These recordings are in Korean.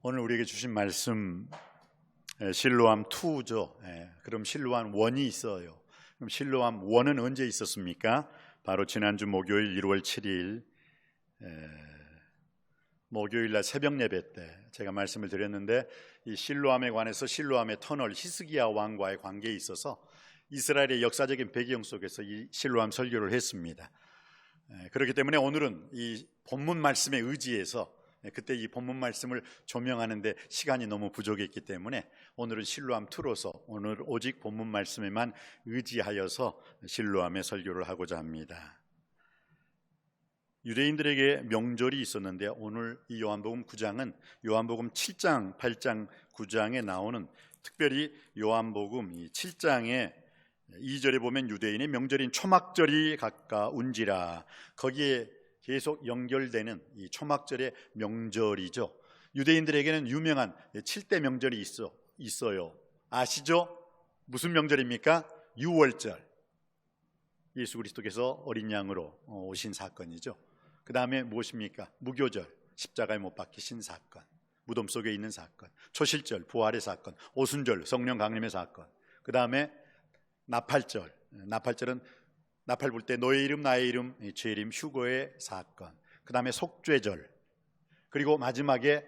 오늘 우리에게 주신 말씀 실로암 2죠. 그럼 실로암 1이 있어요. 그럼 실로암 1은 언제 있었습니까? 바로 지난주 목요일 1월 7일 목요일 날 새벽 예배 때 제가 말씀을 드렸는데, 이 실로암에 관해서 실로암의 터널 히스기야 왕과의 관계에 있어서 이스라엘의 역사적인 배경 속에서 이 실로암 설교를 했습니다. 그렇기 때문에 오늘은 이 본문 말씀에 의지해서, 그때 이 본문 말씀을 조명하는데 시간이 너무 부족했기 때문에 오늘은 실로암 2로서 오늘 오직 본문 말씀에만 의지하여서 실로암의 설교를 하고자 합니다. 유대인들에게 명절이 있었는데, 오늘 이 요한복음 9장은 요한복음 7장, 8장, 9장에 나오는, 특별히 요한복음 7장의 2절에 보면 유대인의 명절인 초막절이 가까운지라, 거기에 계속 연결되는 이 초막절의 명절이죠. 유대인들에게는 유명한 7대 명절이 있어요. 아시죠? 무슨 명절입니까? 유월절. 예수 그리스도께서 어린 양으로 오신 사건이죠. 그 다음에 무엇입니까? 무교절, 십자가에 못 박히신 사건, 무덤 속에 있는 사건, 초실절, 부활의 사건, 오순절, 성령 강림의 사건, 그 다음에 나팔절. 나팔절은 나팔 불 때 너의 이름 나의 이름 죄림 휴거의 사건, 그 다음에 속죄절, 그리고 마지막에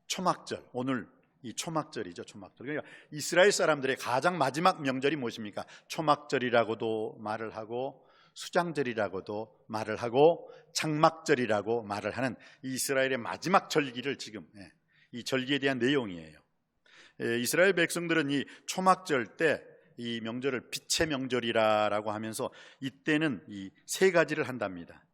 초막절. 오늘 이 초막절이죠. 초막절. 그러니까 이스라엘 사람들의 가장 마지막 명절이 무엇입니까? 초막절이라고도 말을 하고, 수장절이라고도 말을 하고, 장막절이라고 말을 하는 이스라엘의 마지막 절기를 지금, 이 절기에 대한 내용이에요. 이스라엘 백성들은 이 초막절 때 이 명절을 빛의 명절이라고 하면서, 이때는 이 세 가지를 한답니다.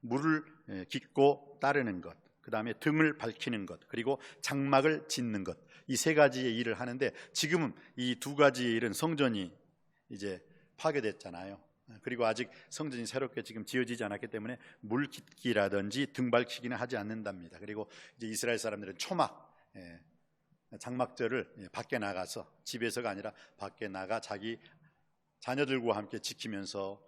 물을 깃고 따르는 것, 그 다음에 등을 밝히는 것, 그리고 장막을 짓는 것, 이 세 가지의 일을 하는데, 지금은 이 두 가지의 일은 성전이 이제 파괴됐잖아요. 그리고 아직 성전이 새롭게 지금 지어지지 않았기 때문에 물 깃기라든지 등 밝히기는 하지 않는답니다. 그리고 이제 이스라엘 사람들은 초막, 장막절을 밖에 나가서, 집에서가 아니라 밖에 나가 자기 자녀들과 함께 지키면서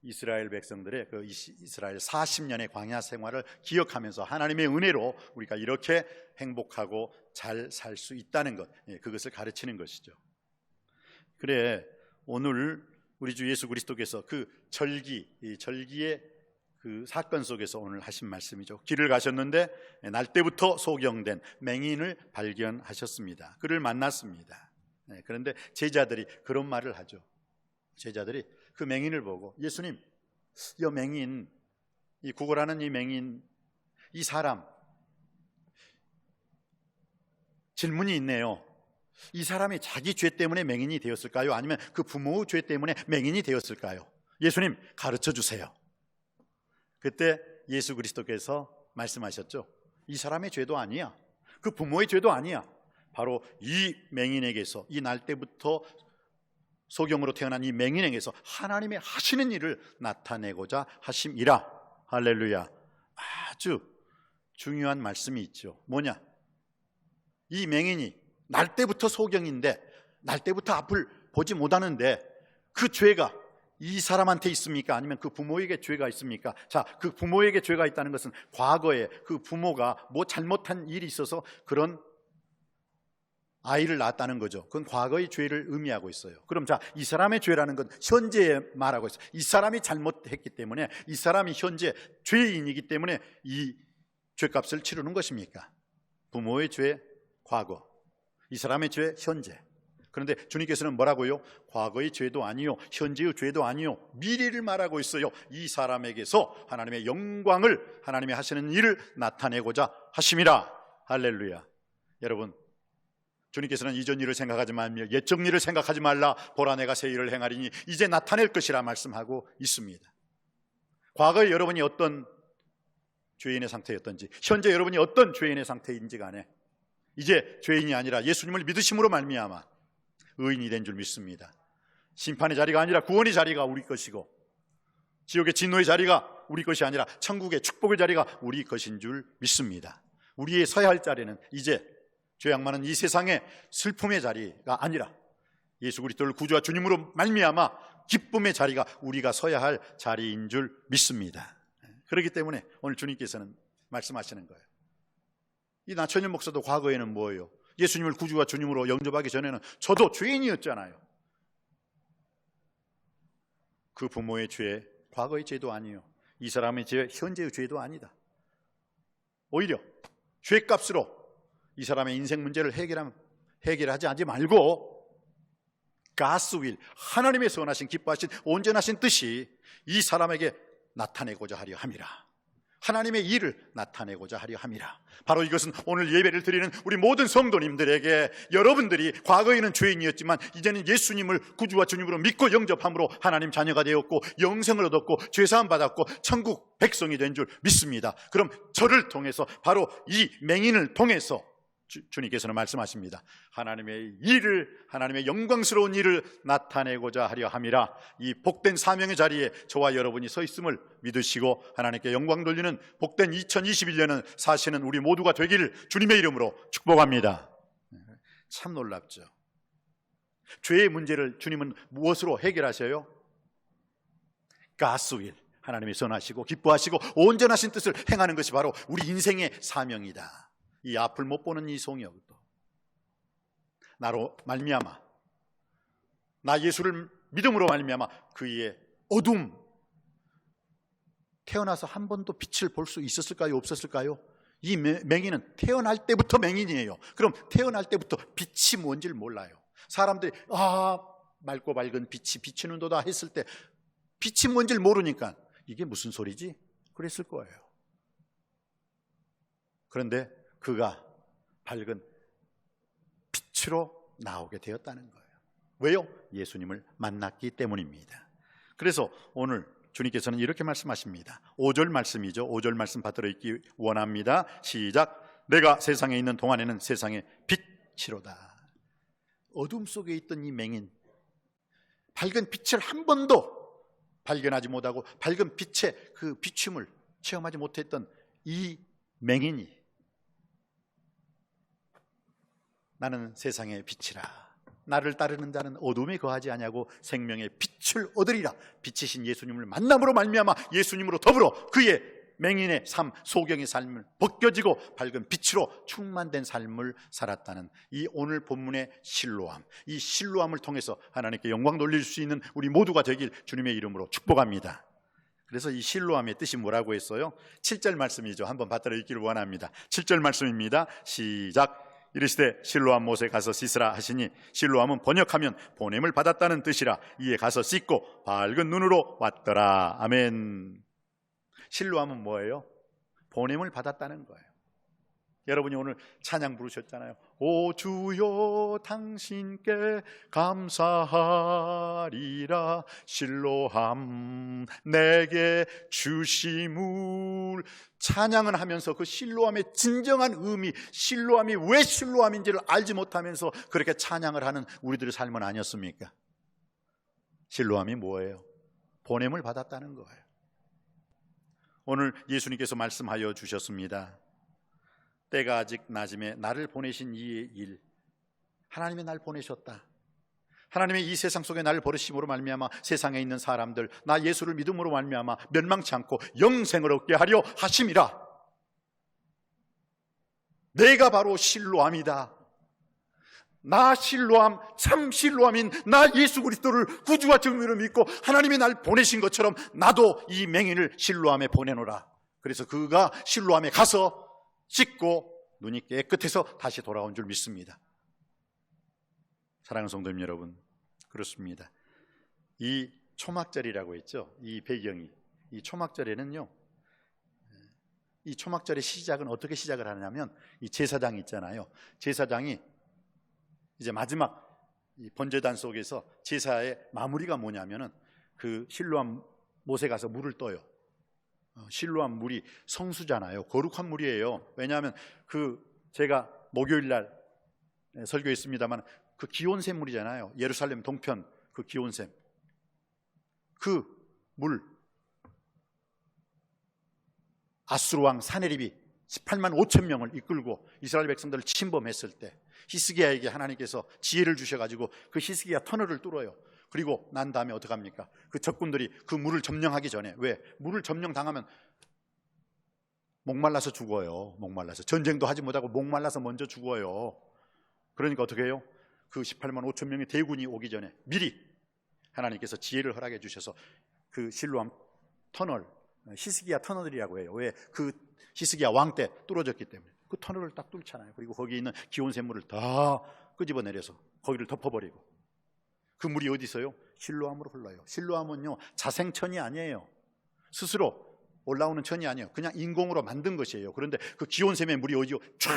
이스라엘 백성들의 그 이스라엘 40년의 광야 생활을 기억하면서 하나님의 은혜로 우리가 이렇게 행복하고 잘 살 수 있다는 것, 그것을 가르치는 것이죠. 그래, 오늘 우리 주 예수 그리스도께서 그 이 절기의 그 사건 속에서 오늘 하신 말씀이죠. 길을 가셨는데 날 때부터 소경된 맹인을 발견하셨습니다. 그를 만났습니다. 그런데 제자들이 그런 말을 하죠. 제자들이 그 맹인을 보고, 예수님, 이 맹인, 이 구걸하는 이 맹인, 이 사람, 질문이 있네요. 이 사람이 자기 죄 때문에 맹인이 되었을까요? 아니면 그 부모의 죄 때문에 맹인이 되었을까요? 예수님, 가르쳐 주세요. 그때 예수 그리스도께서 말씀하셨죠. 이 사람의 죄도 아니야, 그 부모의 죄도 아니야. 바로 이 맹인에게서, 이 날 때부터 소경으로 태어난 이 맹인에게서 하나님의 하시는 일을 나타내고자 하심이라. 할렐루야. 아주 중요한 말씀이 있죠. 뭐냐? 이 맹인이 날 때부터 소경인데, 날 때부터 앞을 보지 못하는데, 그 죄가 이 사람한테 있습니까? 아니면 그 부모에게 죄가 있습니까? 자, 그 부모에게 죄가 있다는 것은 과거에 그 부모가 뭐 잘못한 일이 있어서 그런 아이를 낳았다는 거죠. 그건 과거의 죄를 의미하고 있어요. 그럼 자, 이 사람의 죄라는 건 현재에 말하고 있어요. 이 사람이 잘못했기 때문에, 이 사람이 현재 죄인이기 때문에 이 죄값을 치르는 것입니까? 부모의 죄, 과거, 이 사람의 죄, 현재. 그런데 주님께서는 뭐라고요? 과거의 죄도 아니요, 현재의 죄도 아니요, 미래를 말하고 있어요. 이 사람에게서 하나님의 영광을, 하나님이 하시는 일을 나타내고자 하심이라. 할렐루야. 여러분, 주님께서는 이전 일을 생각하지 말며 옛적 일을 생각하지 말라. 보라, 내가 새 일을 행하리니 이제 나타낼 것이라 말씀하고 있습니다. 과거에 여러분이 어떤 죄인의 상태였던지, 현재 여러분이 어떤 죄인의 상태인지 간에 이제 죄인이 아니라 예수님을 믿으심으로 말미암아 의인이 된 줄 믿습니다. 심판의 자리가 아니라 구원의 자리가 우리 것이고, 지옥의 진노의 자리가 우리 것이 아니라 천국의 축복의 자리가 우리 것인 줄 믿습니다. 우리의 서야 할 자리는 이제 죄악 많은 이 세상의 슬픔의 자리가 아니라 예수 그리스도를 구주와 주님으로 말미암아 기쁨의 자리가 우리가 서야 할 자리인 줄 믿습니다. 그렇기 때문에 오늘 주님께서는 말씀하시는 거예요. 이 나천일 목사도 과거에는 뭐예요? 예수님을 구주와 주님으로 영접하기 전에는 저도 죄인이었잖아요. 그 부모의 죄, 과거의 죄도 아니에요. 이 사람의 죄, 현재의 죄도 아니다. 오히려 죄값으로 이 사람의 인생 문제를 해결하지 말고 God's will, 하나님의 선하신 기뻐하신 온전하신 뜻이 이 사람에게 나타내고자 하려 함이라. 하나님의 일을 나타내고자 하려 함이라. 바로 이것은 오늘 예배를 드리는 우리 모든 성도님들에게, 여러분들이 과거에는 죄인이었지만 이제는 예수님을 구주와 주님으로 믿고 영접함으로 하나님 자녀가 되었고 영생을 얻었고 죄사함 받았고 천국 백성이 된 줄 믿습니다. 그럼 저를 통해서, 바로 이 맹인을 통해서 주님께서는 말씀하십니다. 하나님의 일을, 하나님의 영광스러운 일을 나타내고자 하려 함이라. 이 복된 사명의 자리에 저와 여러분이 서 있음을 믿으시고 하나님께 영광 돌리는 복된 2021년을 사시는 우리 모두가 되기를 주님의 이름으로 축복합니다. 참 놀랍죠. 죄의 문제를 주님은 무엇으로 해결하셔요? God's will, 하나님이 선하시고 기뻐하시고 온전하신 뜻을 행하는 것이 바로 우리 인생의 사명이다. 이 앞을 못 보는 이 송역도 나로 말미암아, 나 예수를 믿음으로 말미암아 그의 어둠, 태어나서 한 번도 빛을 볼 수 있었을까요? 없었을까요? 이 맹인은 태어날 때부터 맹인이에요. 그럼 태어날 때부터 빛이 뭔지를 몰라요. 사람들이 맑고 밝은 빛이 비치는도다 했을 때 빛이 뭔지를 모르니까 이게 무슨 소리지? 그랬을 거예요. 그런데 그가 밝은 빛으로 나오게 되었다는 거예요. 왜요? 예수님을 만났기 때문입니다. 그래서 오늘 주님께서는 이렇게 말씀하십니다. 5절 말씀이죠. 5절 말씀 받들어 읽기 원합니다. 시작. 내가 세상에 있는 동안에는 세상의 빛이로다. 어둠 속에 있던 이 맹인, 밝은 빛을 한 번도 발견하지 못하고 밝은 빛의 그 비춤을 체험하지 못했던 이 맹인이 나는 세상의 빛이라, 나를 따르는 자는 어둠에 거하지 아니하고 생명의 빛을 얻으리라. 빛이신 예수님을 만남으로 말미암아 예수님으로 더불어 그의 맹인의 삶, 소경의 삶을 벗겨지고 밝은 빛으로 충만된 삶을 살았다는 이 오늘 본문의 실로암, 이 실로암을 통해서 하나님께 영광 돌릴 수 있는 우리 모두가 되길 주님의 이름으로 축복합니다. 그래서 이 실로암의 뜻이 뭐라고 했어요? 7절 말씀이죠. 한번 받들어 읽기를 원합니다. 7절 말씀입니다. 시작. 이르시되 실로암 못에 가서 씻으라 하시니, 실로암은 번역하면 보냄을 받았다는 뜻이라. 이에 가서 씻고 밝은 눈으로 왔더라. 아멘. 실로암은 뭐예요? 보냄을 받았다는 거예요. 여러분이 오늘 찬양 부르셨잖아요. 오 주여 당신께 감사하리라. 실로암 내게 주심을. 찬양은 하면서 그 실로암의 진정한 의미, 실로암이 왜 실로암인지를 알지 못하면서 그렇게 찬양을 하는 우리들의 삶은 아니었습니까? 실로암이 뭐예요? 보냄을 받았다는 거예요. 오늘 예수님께서 말씀하여 주셨습니다. 때가 아직 낮음에 나를 보내신 이의 일, 하나님이 날 보내셨다. 하나님의 이 세상 속에 나를 버리심으로 말미암아 세상에 있는 사람들, 나 예수를 믿음으로 말미암아 멸망치 않고 영생을 얻게 하려 하심이라. 내가 바로 실로암이다. 나 실로암, 참 실로암인 나 예수 그리스도를 구주와 주님으로 믿고 하나님이 날 보내신 것처럼 나도 이 맹인을 실로암에 보내노라. 그래서 그가 실로암에 가서 씻고 눈이 깨끗해서 다시 돌아온 줄 믿습니다. 사랑하는 성도님 여러분, 그렇습니다. 이 초막절이라고 했죠. 이 배경이, 이 초막절에는요, 이 초막절의 시작은 어떻게 시작을 하냐면, 이 제사장이 있잖아요. 제사장이 이제 마지막 이 번제단 속에서 제사의 마무리가 뭐냐면은 그 실로암 못에 가서 물을 떠요. 실로암 물이 성수잖아요. 거룩한 물이에요. 왜냐하면 그 제가 목요일 날 설교했습니다만 그 기온샘 물이잖아요. 예루살렘 동편 그 기온샘, 그 물, 아수르 왕 사네립이 18만 5천 명을 이끌고 이스라엘 백성들을 침범했을 때 히스기야에게 하나님께서 지혜를 주셔가지고 그 히스기야 터널을 뚫어요. 그리고 난 다음에 어떻게 합니까? 그 적군들이 그 물을 점령하기 전에, 왜? 물을 점령당하면 목말라서 죽어요. 목말라서. 전쟁도 하지 못하고 목말라서 먼저 죽어요. 그러니까 어떻게 해요? 그 18만 5천 명의 대군이 오기 전에 미리 하나님께서 지혜를 허락해 주셔서 그 실로암 터널, 히스기야 터널이라고 해요. 왜? 그 히스기야 왕 때 뚫어졌기 때문에 그 터널을 딱 뚫잖아요. 그리고 거기 있는 기온 샘물을 다 끄집어내려서 거기를 덮어버리고, 그 물이 어디 있어요? 실로암으로 흘러요. 실로암은요 자생천이 아니에요. 스스로 올라오는 천이 아니에요. 그냥 인공으로 만든 것이에요. 그런데 그 기온샘의 물이 어디요? 쫙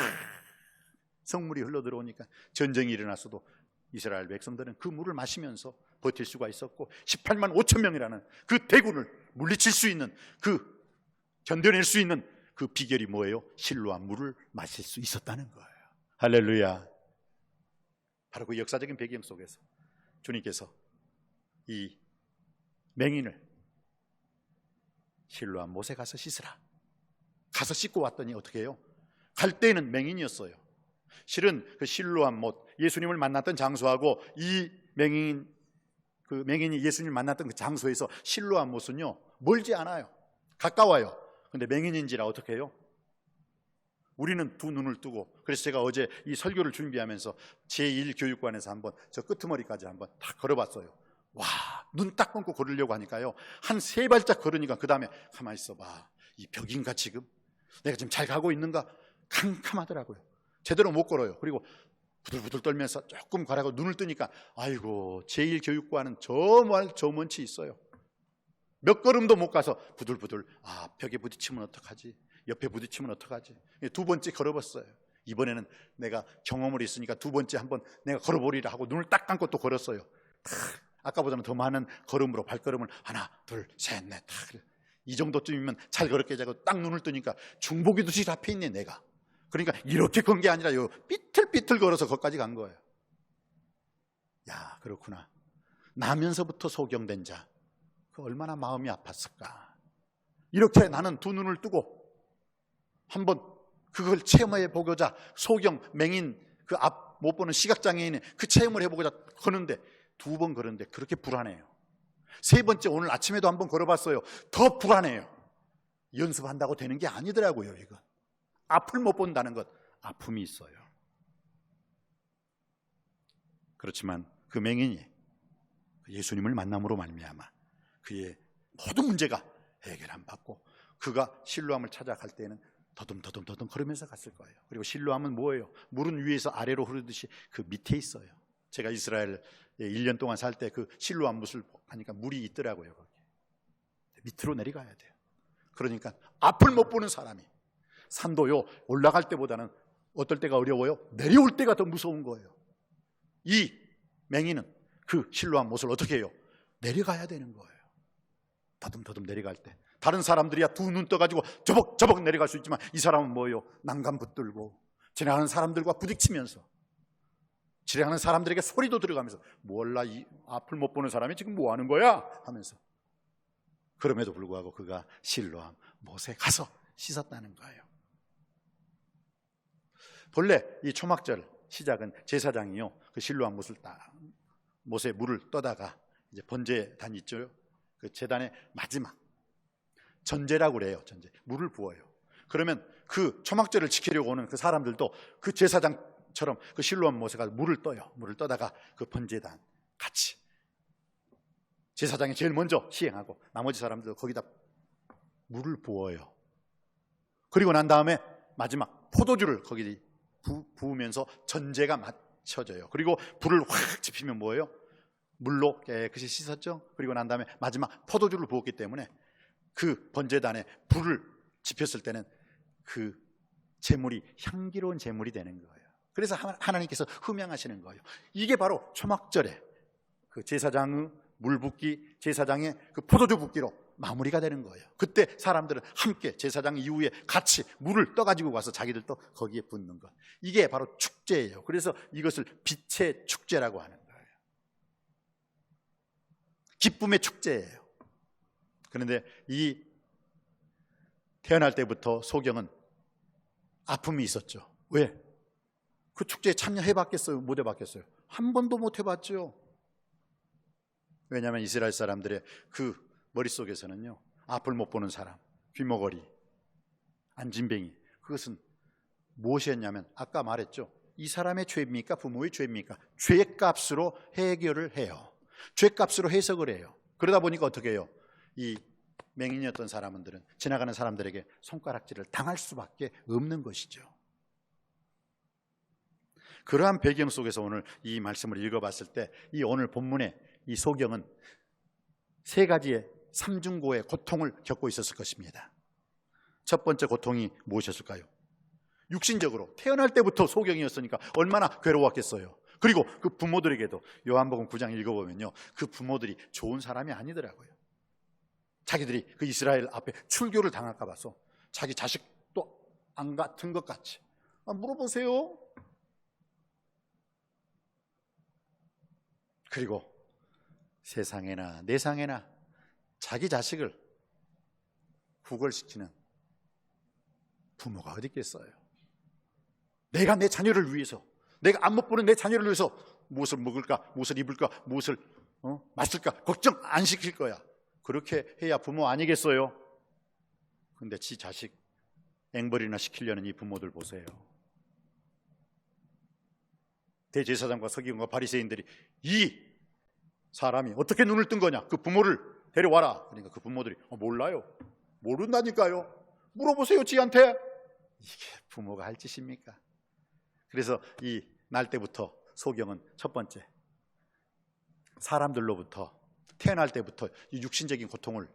성물이 흘러들어오니까 전쟁이 일어났어도 이스라엘 백성들은 그 물을 마시면서 버틸 수가 있었고, 18만 5천 명이라는 그 대군을 물리칠 수 있는, 그 견뎌낼 수 있는 그 비결이 뭐예요? 실로암 물을 마실 수 있었다는 거예요. 할렐루야. 바로 그 역사적인 배경 속에서 주님께서 이 맹인을 실로암 못에 가서 씻으라. 가서 씻고 왔더니 어떻게 해요? 갈 때는 맹인이었어요. 실은 그 실로암 못, 예수님을 만났던 장소하고 이 맹인이 예수님을 만났던 그 장소에서 실로암 못은요 멀지 않아요. 가까워요. 근데 맹인인지라 어떻게 해요? 우리는 두 눈을 뜨고, 그래서 제가 어제 이 설교를 준비하면서 제1교육관에서 한번 저 끄트머리까지 한번 다 걸어봤어요. 와, 눈 딱 감고 걸으려고 하니까요 한 3발짝 걸으니까 그 다음에 가만히 있어봐, 이 벽인가 지금? 내가 지금 잘 가고 있는가? 캄캄하더라고요. 제대로 못 걸어요. 그리고 부들부들 떨면서 조금 가라고 눈을 뜨니까 아이고, 제1교육관은 저 먼치 있어요. 몇 걸음도 못 가서 부들부들, 아, 벽에 부딪히면 어떡하지? 옆에 부딪히면 어떡하지? 2번째 걸어봤어요. 이번에는 내가 경험을 했으니까 2번째 한번 내가 걸어보리라 하고 눈을 딱 감고 또 걸었어요. 아까보다는 더 많은 걸음으로 발걸음을 하나, 둘, 셋, 넷, 이 정도쯤이면 잘 걸었게 하고 딱 눈을 뜨니까 중보기 도시 앞에 있네 내가. 그러니까 이렇게 건 게 아니라 요 삐틀삐틀 걸어서 거기까지 간 거예요. 야, 그렇구나. 나면서부터 소경된 자, 그 얼마나 마음이 아팠을까. 이렇게 나는 두 눈을 뜨고 한번 그걸 체험해 보고자, 소경, 맹인, 그 앞 못 보는 시각장애인의 그 체험을 해보고자 걷는데 2번 걸었는데 그렇게 불안해요. 3번째 오늘 아침에도 한번 걸어봤어요. 더 불안해요. 연습한다고 되는 게 아니더라고요. 이건 앞을 못 본다는 것, 아픔이 있어요. 그렇지만 그 맹인이 예수님을 만남으로 말미암아 그의 모든 문제가 해결 안 받고 그가 실로암을 찾아갈 때는 더듬 걸으면서 갔을 거예요. 그리고 실로암은 뭐예요? 물은 위에서 아래로 흐르듯이 그 밑에 있어요. 제가 이스라엘에 1년 동안 살 때 그 실로암 못을 하니까 물이 있더라고요. 거기 밑으로 내려가야 돼요. 그러니까 앞을 못 보는 사람이, 산도요 올라갈 때보다는 어떨 때가 어려워요? 내려올 때가 더 무서운 거예요. 이 맹인은 그 실로암 못을 어떻게 해요? 내려가야 되는 거예요. 더듬 내려갈 때 다른 사람들이야 두 눈 떠가지고 저벅저벅 내려갈 수 있지만 이 사람은 뭐예요? 난간 붙들고 지나가는 사람들과 부딪히면서, 지나가는 사람들에게 소리도 들어가면서, 몰라 이 앞을 못 보는 사람이 지금 뭐 하는 거야? 하면서, 그럼에도 불구하고 그가 실로암 못에 가서 씻었다는 거예요. 본래 이 초막절 시작은 제사장이요 그 실로암 못에 물을 떠다가 이제 번제단 있죠. 그 제단의 마지막 전제라고 그래요. 전제, 물을 부어요. 그러면 그 초막절을 지키려고 오는 그 사람들도 그 제사장처럼 그 실로암 못에 가서 물을 떠요. 물을 떠다가 그 번제단 같이 제사장이 제일 먼저 시행하고 나머지 사람들도 거기다 물을 부어요. 그리고 난 다음에 마지막 포도주를 거기 부으면서 전제가 맞춰져요. 그리고 불을 확 지피면 뭐예요? 물로 깨끗이 씻었죠. 그리고 난 다음에 마지막 포도주를 부었기 때문에 그 번제단에 불을 지폈을 때는 그 제물이 향기로운 제물이 되는 거예요. 그래서 하나님께서 흠양하시는 거예요. 이게 바로 초막절에 그 제사장의 물 붓기, 제사장의 그 포도주 붓기로 마무리가 되는 거예요. 그때 사람들은 함께 제사장 이후에 같이 물을 떠가지고 가서 자기들도 거기에 붓는 것, 이게 바로 축제예요. 그래서 이것을 빛의 축제라고 하는 거예요. 기쁨의 축제예요. 그런데 이 태어날 때부터 소경은 아픔이 있었죠. 왜? 그 축제에 참여해봤겠어요? 못 해봤겠어요? 한 번도 못 해봤죠. 왜냐하면 이스라엘 사람들의 그 머릿속에서는요 앞을 못 보는 사람, 귀머거리, 안진뱅이. 그것은 무엇이었냐면 아까 말했죠. 이 사람의 죄입니까? 부모의 죄입니까? 죄값으로 해결을 해요. 죄값으로 해석을 해요. 그러다 보니까 어떻게 해요? 이 맹인이었던 사람들은 지나가는 사람들에게 손가락질을 당할 수밖에 없는 것이죠. 그러한 배경 속에서 오늘 이 말씀을 읽어봤을 때 이 오늘 본문의 이 소경은 세 가지의 삼중고의 고통을 겪고 있었을 것입니다. 첫 번째 고통이 무엇이었을까요? 육신적으로 태어날 때부터 소경이었으니까 얼마나 괴로웠겠어요. 그리고 그 부모들에게도 요한복음 9장 읽어보면요, 그 부모들이 좋은 사람이 아니더라고요. 자기들이 그 이스라엘 앞에 출교를 당할까 봐서 자기 자식도 안 같은 것 같이 물어보세요. 그리고 세상에나 내상에나 자기 자식을 구걸시키는 부모가 어디 있겠어요? 내가 내 자녀를 위해서, 내가 안 못 보는 내 자녀를 위해서 무엇을 먹을까, 무엇을 입을까, 무엇을 마실까 걱정 안 시킬 거야. 그렇게 해야 부모 아니겠어요? 근데 지 자식 앵벌이나 시키려는 이 부모들 보세요. 대제사장과 서기관과 바리새인들이 이 사람이 어떻게 눈을 뜬 거냐, 그 부모를 데려와라. 그러니까 그 부모들이 몰라요. 모른다니까요. 물어보세요 지한테. 이게 부모가 할 짓입니까? 그래서 이 날 때부터 소경은 첫 번째, 사람들로부터 태어날 때부터 이 육신적인 고통을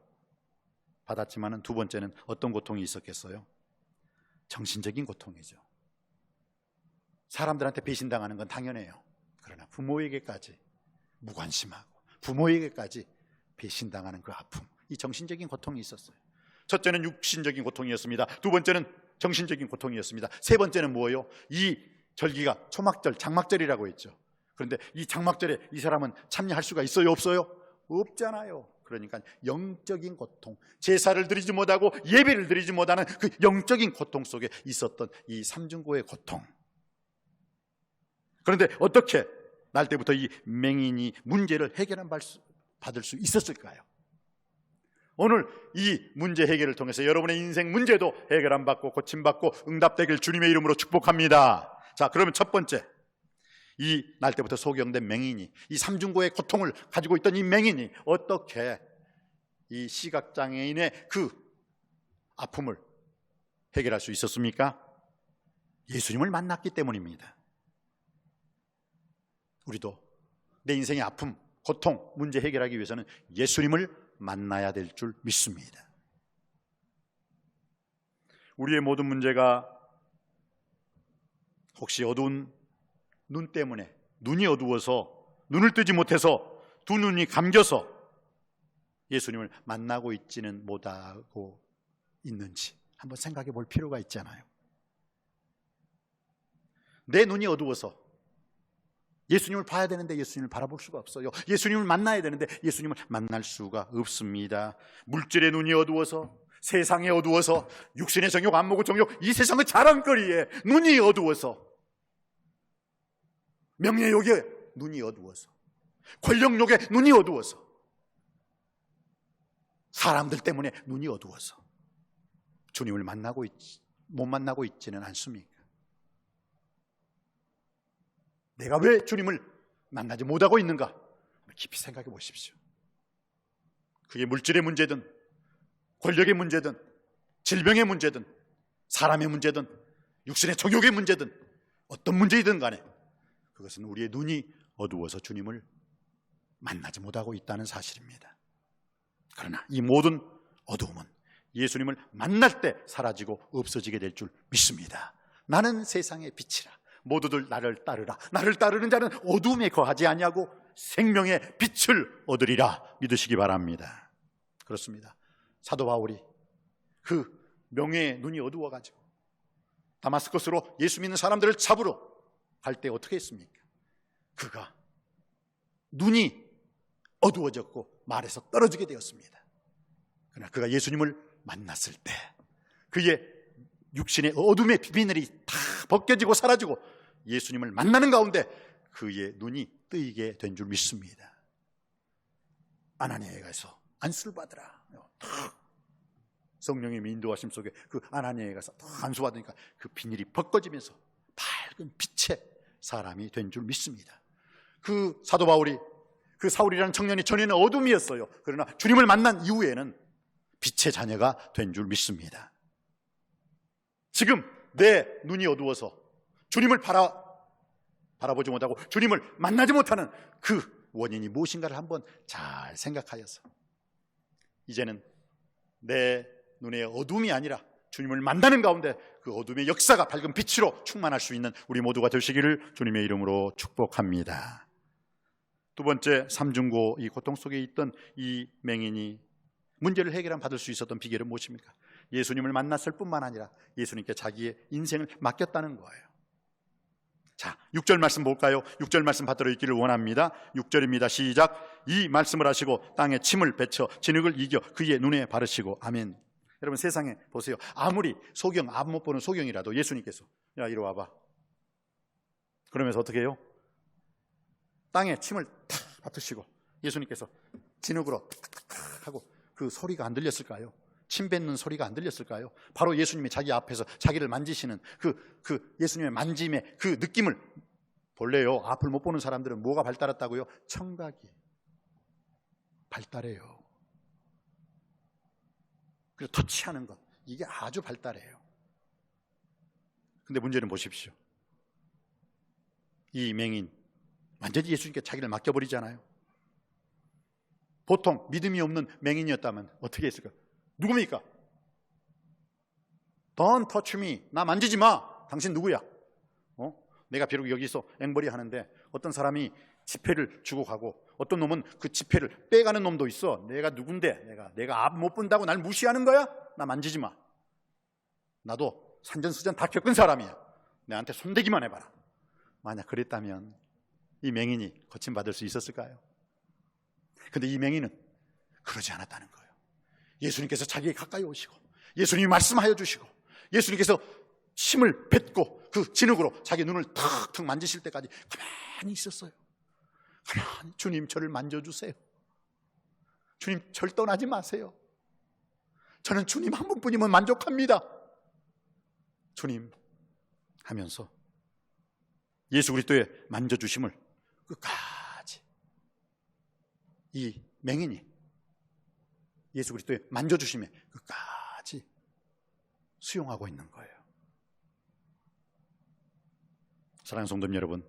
받았지만 두 번째는 어떤 고통이 있었겠어요? 정신적인 고통이죠. 사람들한테 배신당하는 건 당연해요. 그러나 부모에게까지 무관심하고 부모에게까지 배신당하는 그 아픔, 이 정신적인 고통이 있었어요. 첫째는 육신적인 고통이었습니다. 두 번째는 정신적인 고통이었습니다. 세 번째는 뭐예요? 이 절기가 초막절, 장막절이라고 했죠. 그런데 이 장막절에 이 사람은 참여할 수가 있어요? 없어요? 없잖아요. 그러니까 영적인 고통, 제사를 드리지 못하고 예배를 드리지 못하는 그 영적인 고통 속에 있었던 이 삼중고의 고통. 그런데 어떻게 날 때부터 이 맹인이 문제를 받을 수 있었을까요? 오늘 이 문제 해결을 통해서 여러분의 인생 문제도 해결 안 받고 고침받고 응답되길 주님의 이름으로 축복합니다. 자, 그러면 첫 번째, 이 날 때부터 소경된 맹인이, 이 삼중고의 고통을 가지고 있던 이 맹인이 어떻게 이 시각장애인의 그 아픔을 해결할 수 있었습니까? 예수님을 만났기 때문입니다. 우리도 내 인생의 아픔, 고통, 문제 해결하기 위해서는 예수님을 만나야 될 줄 믿습니다. 우리의 모든 문제가 혹시 어두운 눈 때문에, 눈이 어두워서 눈을 뜨지 못해서 두 눈이 감겨서 예수님을 만나고 있지는 못하고 있는지 한번 생각해 볼 필요가 있잖아요. 내 눈이 어두워서 예수님을 봐야 되는데 예수님을 바라볼 수가 없어요. 예수님을 만나야 되는데 예수님을 만날 수가 없습니다. 물질의 눈이 어두워서, 세상에 어두워서, 육신의 정욕, 안목의 정욕, 이 세상의 자랑거리에 눈이 어두워서, 명예욕에 눈이 어두워서, 권력욕에 눈이 어두워서, 사람들 때문에 눈이 어두워서 주님을 못 만나고 있지는 않습니까? 내가 왜 주님을 만나지 못하고 있는가? 깊이 생각해 보십시오. 그게 물질의 문제든 권력의 문제든 질병의 문제든 사람의 문제든 육신의 정욕의 문제든 어떤 문제이든 간에 그것은 우리의 눈이 어두워서 주님을 만나지 못하고 있다는 사실입니다. 그러나 이 모든 어두움은 예수님을 만날 때 사라지고 없어지게 될 줄 믿습니다. 나는 세상의 빛이라. 모두들 나를 따르라. 나를 따르는 자는 어두움에 거하지 아니하고 생명의 빛을 얻으리라 믿으시기 바랍니다. 그렇습니다. 사도 바울이 그 명예의 눈이 어두워가지고 다마스커스로 예수 믿는 사람들을 잡으러 갈 때 어떻게 했습니까? 그가 눈이 어두워졌고 말에서 떨어지게 되었습니다. 그러나 그가 예수님을 만났을 때 그의 육신의 어둠의 비비늘이 다 벗겨지고 사라지고 예수님을 만나는 가운데 그의 눈이 뜨이게 된 줄 믿습니다. 아나니아에 가서 안수를 받으라. 성령님의 인도하심 속에 그 아나니아에 가서 안수받으니까 그 비닐이 벗겨지면서 밝은 빛의 사람이 된 줄 믿습니다. 그 사도 바울이, 그 사울이라는 청년이 전에는 어둠이었어요. 그러나 주님을 만난 이후에는 빛의 자녀가 된 줄 믿습니다. 지금 내 눈이 어두워서 주님을 바라보지 못하고 주님을 만나지 못하는 그 원인이 무엇인가를 한번 잘 생각하여서 이제는 내 눈의 어둠이 아니라 주님을 만나는 가운데 그 어둠의 역사가 밝은 빛으로 충만할 수 있는 우리 모두가 되시기를 주님의 이름으로 축복합니다. 두 번째, 삼중고, 이 고통 속에 있던 이 맹인이 문제를 받을 수 있었던 비결은 무엇입니까? 예수님을 만났을 뿐만 아니라 예수님께 자기의 인생을 맡겼다는 거예요. 자, 6절 말씀 볼까요? 6절 말씀 받들어 읽기를 원합니다. 6절입니다. 시작. 이 말씀을 하시고 땅에 침을 뱉어 진흙을 이겨 그의 눈에 바르시고. 아멘. 여러분, 세상에 보세요. 아무리 소경, 앞 못 보는 소경이라도 예수님께서 야, 이리 와봐. 그러면서 어떻게 해요? 땅에 침을 탁 뱉으시고 예수님께서 진흙으로 탁탁탁 하고 그 소리가 안 들렸을까요? 침 뱉는 소리가 안 들렸을까요? 바로 예수님이 자기 앞에서 자기를 만지시는 그 예수님의 만짐의 그 느낌을 볼래요. 앞을 못 보는 사람들은 뭐가 발달했다고요? 청각이 발달해요. 그리고 터치하는 것, 이게 아주 발달해요. 근데 문제는 보십시오. 이 맹인 완전히 예수님께 자기를 맡겨버리잖아요. 보통 믿음이 없는 맹인이었다면 어떻게 했을까? 누굽니까? Don't touch me. 나 만지지 마. 당신 누구야? 내가 비록 여기서 앵벌이 하는데 어떤 사람이 지폐를 주고 가고 어떤 놈은 그 지폐를 빼가는 놈도 있어. 내가 누군데? 내가 앞 못 본다고 날 무시하는 거야? 나 만지지 마. 나도 산전수전 다 겪은 사람이야. 내한테 손대기만 해봐라. 만약 그랬다면 이 맹인이 고침받을 수 있었을까요? 근데 이 맹인은 그러지 않았다는 거예요. 예수님께서 자기에 가까이 오시고 예수님이 말씀하여 주시고 예수님께서 침을 뱉고 그 진흙으로 자기 눈을 탁탁 만지실 때까지 가만히 있었어요. 가만히, 주님 저를 만져주세요. 주님 절 떠나지 마세요. 저는 주님 한 분뿐이면 만족합니다. 주님 하면서 예수 그리스도의 만져주심을 끝까지 이 맹인이 예수 그리스도의 만져주심에 끝까지 수용하고 있는 거예요. 사랑하는 성도님 여러분,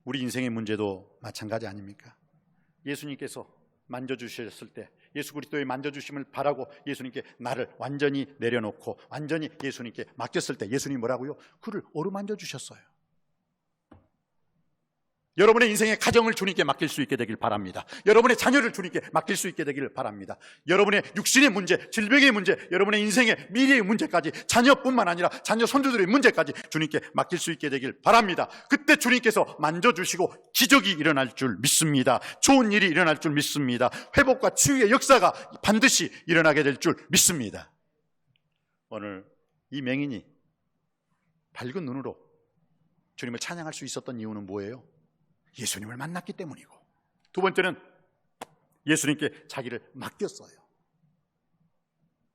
우리 인생의 문제도 마찬가지 아닙니까? 예수님께서 만져주셨을 때 예수 그리스도의 만져주심을 바라고 예수님께 나를 완전히 내려놓고 완전히 예수님께 맡겼을 때 예수님이 뭐라고요? 그를 어루만져 주셨어요. 여러분의 인생의 가정을 주님께 맡길 수 있게 되길 바랍니다. 여러분의 자녀를 주님께 맡길 수 있게 되길 바랍니다. 여러분의 육신의 문제, 질병의 문제, 여러분의 인생의 미래의 문제까지, 자녀뿐만 아니라 자녀 손주들의 문제까지 주님께 맡길 수 있게 되길 바랍니다. 그때 주님께서 만져주시고 기적이 일어날 줄 믿습니다. 좋은 일이 일어날 줄 믿습니다. 회복과 치유의 역사가 반드시 일어나게 될 줄 믿습니다. 오늘 이 맹인이 밝은 눈으로 주님을 찬양할 수 있었던 이유는 뭐예요? 예수님을 만났기 때문이고, 두 번째는 예수님께 자기를 맡겼어요.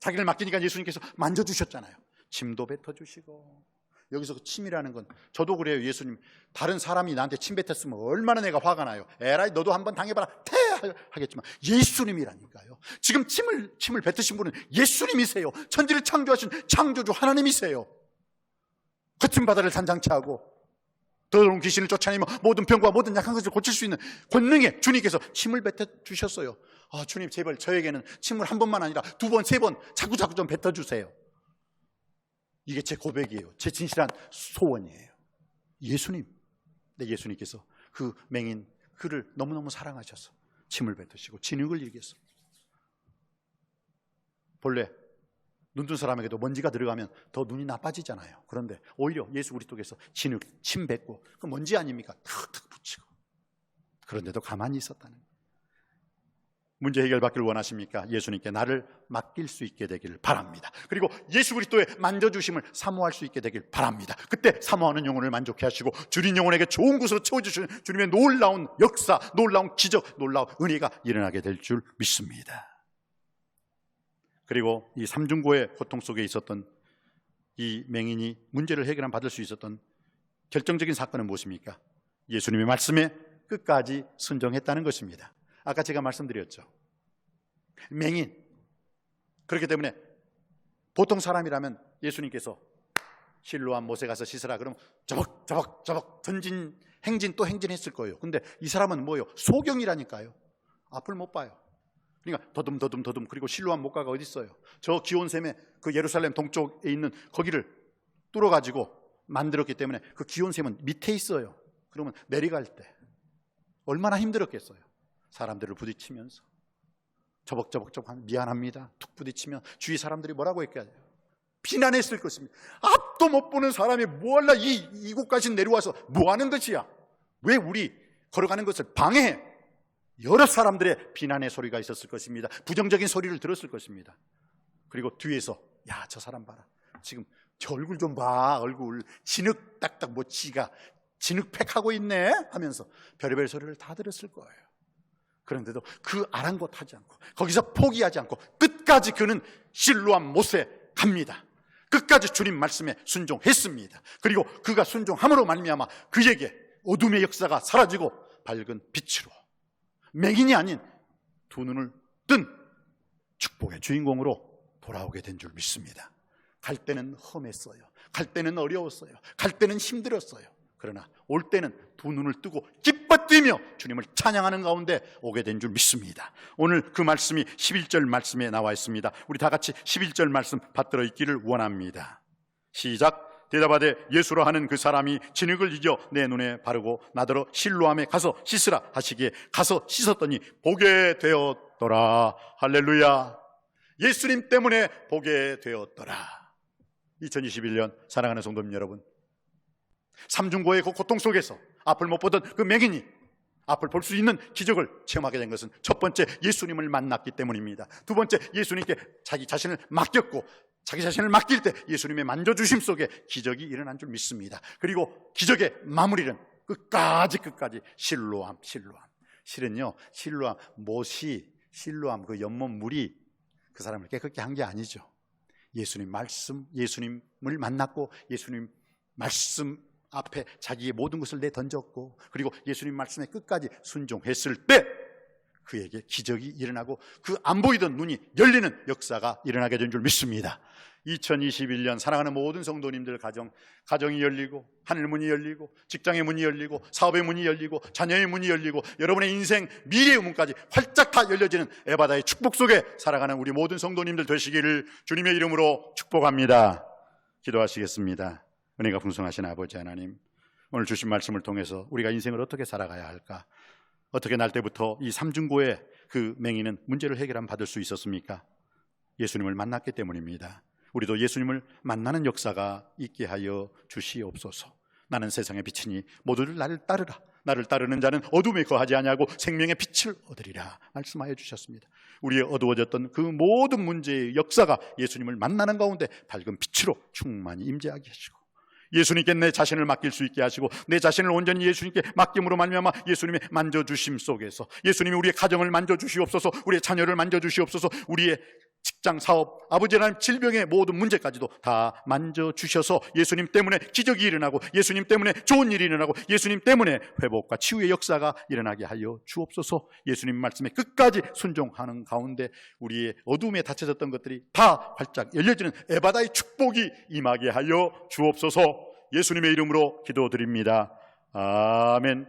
자기를 맡기니까 예수님께서 만져주셨잖아요. 침도 뱉어주시고. 여기서 그 침이라는 건 저도 그래요. 예수님, 다른 사람이 나한테 침 뱉었으면 얼마나 내가 화가 나요. 에라이 너도 한번 당해봐라 태 하겠지만 예수님이라니까요. 지금 침을 뱉으신 분은 예수님이세요. 천지를 창조하신 창조주 하나님이세요. 거친 바다를 단장치 하고 더러운 귀신을 쫓아내며 모든 병과 모든 약한 것을 고칠 수 있는 권능의 주님께서 침을 뱉어주셨어요. 아, 주님 제발 저에게는 침을 한 번만 아니라 두 번, 세 번 자꾸 좀 뱉어주세요. 이게 제 고백이에요. 제 진실한 소원이에요. 예수님, 네, 예수님께서 그 맹인 그를 너무너무 사랑하셔서 침을 뱉으시고 진흙을 일겠어. 본래 눈뜬 사람에게도 먼지가 들어가면 더 눈이 나빠지잖아요. 그런데 오히려 예수 그리스도께서 진흙, 침 뱉고 그 먼지 아닙니까? 탁탁 붙이고. 그런데도 가만히 있었다는 거예요. 문제 해결받기를 원하십니까? 예수님께 나를 맡길 수 있게 되기를 바랍니다. 그리고 예수 그리스도의 만져주심을 사모할 수 있게 되길 바랍니다. 그때 사모하는 영혼을 만족해 하시고 주린 영혼에게 좋은 곳으로 채워주시는 주님의 놀라운 역사, 놀라운 기적, 놀라운 은혜가 일어나게 될 줄 믿습니다. 그리고 이 삼중고의 고통 속에 있었던 이 맹인이 문제를 받을 수 있었던 결정적인 사건은 무엇입니까? 예수님의 말씀에 끝까지 순종했다는 것입니다. 아까 제가 말씀드렸죠. 맹인. 그렇기 때문에 보통 사람이라면 예수님께서 실로암 못에 가서 씻으라 그러면 저벅 던진 행진 또 행진했을 거예요. 근데 이 사람은 뭐예요? 소경이라니까요. 앞을 못 봐요. 그러니까 더듬 그리고 실로암 못가가 어디 있어요? 저 기온샘에 그 예루살렘 동쪽에 있는 거기를 뚫어가지고 만들었기 때문에 그 기온샘은 밑에 있어요. 그러면 내려갈 때 얼마나 힘들었겠어요. 사람들을 부딪히면서 저벅저벅 미안합니다 툭 부딪히면 주위 사람들이 뭐라고 했겠어요? 비난했을 것입니다. 앞도 못 보는 사람이 뭐할라 이곳까지 내려와서 뭐하는 것이야? 왜 우리 걸어가는 것을 방해해? 여러 사람들의 비난의 소리가 있었을 것입니다. 부정적인 소리를 들었을 것입니다. 그리고 뒤에서 야, 저 사람 봐라, 지금 저 얼굴 좀 봐, 얼굴 진흙딱딱 뭐 지가 진흙팩하고 있네 하면서 별의별 소리를 다 들었을 거예요. 그런데도 그 아랑곳하지 않고 거기서 포기하지 않고 끝까지 그는 실로암 못에 갑니다. 끝까지 주님 말씀에 순종했습니다. 그리고 그가 순종함으로 말미암아 그에게 어둠의 역사가 사라지고 밝은 빛으로 맹인이 아닌 두 눈을 뜬 축복의 주인공으로 돌아오게 된 줄 믿습니다. 갈 때는 험했어요. 갈 때는 어려웠어요. 갈 때는 힘들었어요. 그러나 올 때는 두 눈을 뜨고 기뻐 뛰며 주님을 찬양하는 가운데 오게 된 줄 믿습니다. 오늘 그 말씀이 11절 말씀에 나와 있습니다. 우리 다 같이 11절 말씀 받들어 있기를 원합니다. 시작. 대답하되 예수라 하는 그 사람이 진흙을 이겨 내 눈에 바르고 나더러 실로암에 가서 씻으라 하시기에 가서 씻었더니 보게 되었더라. 할렐루야. 예수님 때문에 보게 되었더라. 2021년 사랑하는 성도님 여러분, 삼중고의 그 고통 속에서 앞을 못 보던 그 맹인이 앞을 볼 수 있는 기적을 체험하게 된 것은 첫 번째 예수님을 만났기 때문입니다. 두 번째 예수님께 자기 자신을 맡겼고 자기 자신을 맡길 때 예수님의 만져주심 속에 기적이 일어난 줄 믿습니다. 그리고 기적의 마무리는 끝까지 실로암. 실은요, 실로암 못이 실로암 그 연못 물이 그 사람을 깨끗게 한 게 아니죠. 예수님 말씀, 예수님을 만났고 예수님 말씀 앞에 자기의 모든 것을 내던졌고 그리고 예수님 말씀에 끝까지 순종했을 때 그에게 기적이 일어나고 그 안 보이던 눈이 열리는 역사가 일어나게 된 줄 믿습니다. 2021년 사랑하는 모든 성도님들 가정이 열리고 하늘 문이 열리고 직장의 문이 열리고 사업의 문이 열리고 자녀의 문이 열리고 여러분의 인생 미래의 문까지 활짝 다 열려지는 에바다의 축복 속에 살아가는 우리 모든 성도님들 되시기를 주님의 이름으로 축복합니다. 기도하시겠습니다. 은혜가 풍성하신 아버지 하나님, 오늘 주신 말씀을 통해서 우리가 인생을 어떻게 살아가야 할까? 어떻게 날 때부터 이 삼중고의 그 맹인은 문제를 해결함 받을 수 있었습니까? 예수님을 만났기 때문입니다. 우리도 예수님을 만나는 역사가 있게 하여 주시옵소서. 나는 세상의 빛이니 모두들 나를 따르라. 나를 따르는 자는 어둠에 거하지 아니하고 생명의 빛을 얻으리라 말씀하여 주셨습니다. 우리의 어두워졌던 그 모든 문제의 역사가 예수님을 만나는 가운데 밝은 빛으로 충만히 임재하게 하시고 예수님께 내 자신을 맡길 수 있게 하시고 내 자신을 온전히 예수님께 맡김으로 말미암아 예수님의 만져주심 속에서 예수님이 우리의 가정을 만져주시옵소서, 우리의 자녀를 만져주시옵소서, 우리의 직장, 사업, 아버지 하나님 질병의 모든 문제까지도 다 만져주셔서 예수님 때문에 기적이 일어나고 예수님 때문에 좋은 일이 일어나고 예수님 때문에 회복과 치유의 역사가 일어나게 하여 주옵소서. 예수님 말씀에 끝까지 순종하는 가운데 우리의 어둠에 닫혀졌던 것들이 다 활짝 열려지는 에바다의 축복이 임하게 하여 주옵소서. 예수님의 이름으로 기도드립니다. 아멘.